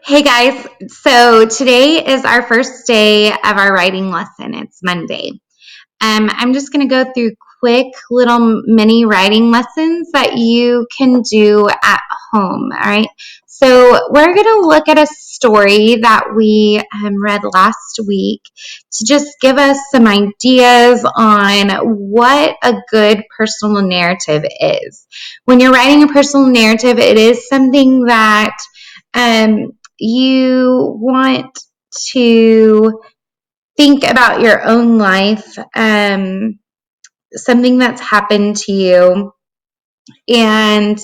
Hey guys, so today is our first day of our writing lesson. It's Monday. I'm just going to go through quick little mini writing lessons that you can do at home. All right. So we're going to look at a story that we read last week to just give us some ideas on what a good personal narrative is. When you're writing a personal narrative, it is something that you want to think about your own life, something that's happened to you, and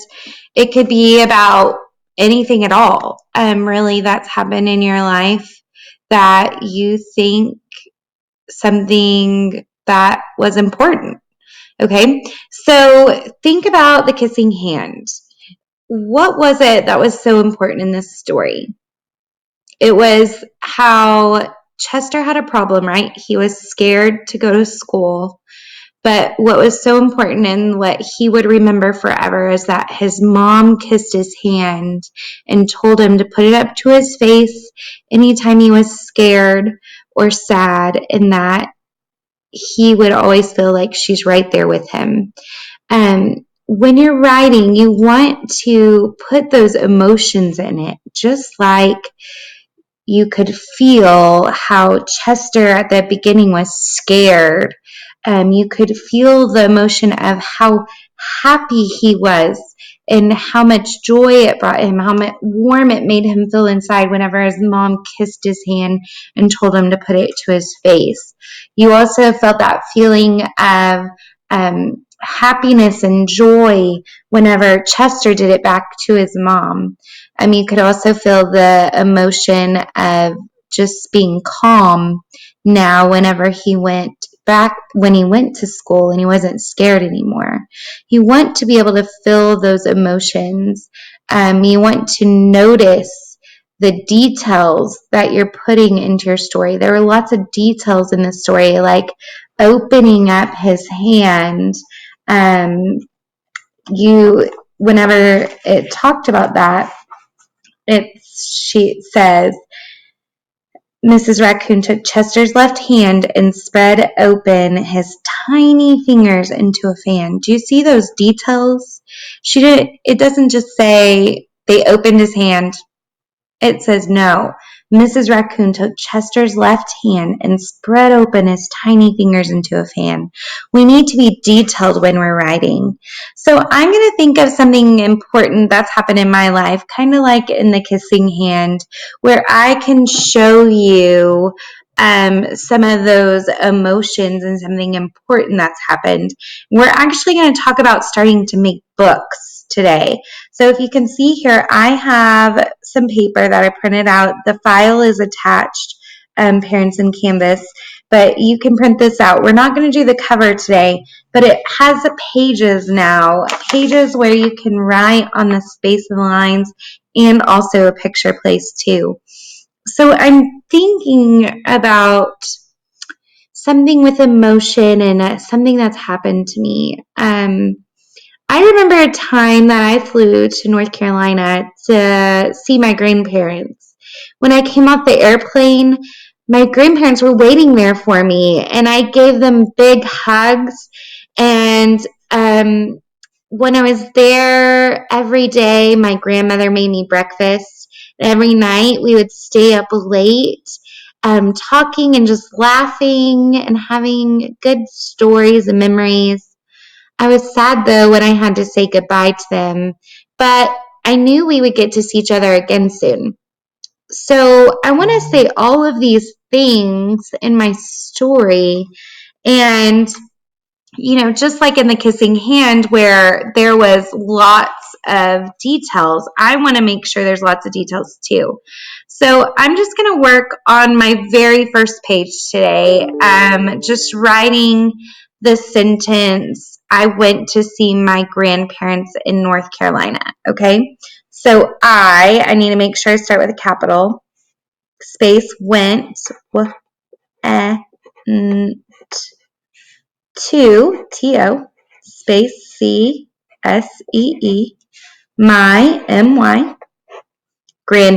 it could be about anything at all, really, that's happened in your life that you think something that was important. Okay, so think about the kissing hand. What was it that was so important in this story? It was how Chester had a problem, right? He was scared to go to school. But what was so important and what he would remember forever is that his mom kissed his hand and told him to put it up to his face anytime he was scared or sad, and that he would always feel like she's right there with him. When you're writing, you want to put those emotions in it, just like you could feel how Chester at the beginning was scared. You could feel the emotion of how happy he was and how much joy it brought him, how much warm it made him feel inside whenever his mom kissed his hand and told him to put it to his face. You also felt that feeling of happiness and joy whenever Chester did it back to his mom. You could also feel the emotion of just being calm now whenever he went back, when he went to school and he wasn't scared anymore. You want to be able to feel those emotions. You want to notice the details that you're putting into your story. There were lots of details in the story, like opening up his hand. Whenever it talked about that, she says, Mrs. Raccoon took Chester's left hand and spread open his tiny fingers into a fan. Do you see those details? It doesn't just say they opened his hand. It says no. Mrs. Raccoon took Chester's left hand and spread open his tiny fingers into a fan. We need to be detailed when we're writing. So I'm going to think of something important that's happened in my life, kind of like in the kissing hand, where I can show you some of those emotions and something important that's happened. We're actually going to talk about starting to make books today. So if you can see here, I have some paper that I printed out. The file is attached, Parents in Canvas, but you can print this out. We're not going to do the cover today, but it has pages now, pages where you can write on the space and lines, and also a picture place too. So I'm thinking about something with emotion and something that's happened to me. I remember a time that I flew to North Carolina to see my grandparents. When I came off the airplane, my grandparents were waiting there for me, and I gave them big hugs. And when I was there every day, my grandmother made me breakfast. And every night, we would stay up late, talking and just laughing and having good stories and memories. I was sad, though, when I had to say goodbye to them, but I knew we would get to see each other again soon. So I want to say all of these things in my story, and just like in the kissing hand where there was lots of details, I want to make sure there's lots of details too. So I'm just going to work on my very first page today, just writing the sentence, I went to see my grandparents in North Carolina, okay? So I need to make sure I start with a capital, space, went, to, T-O, space, C-S-E-E, my, M-Y, grand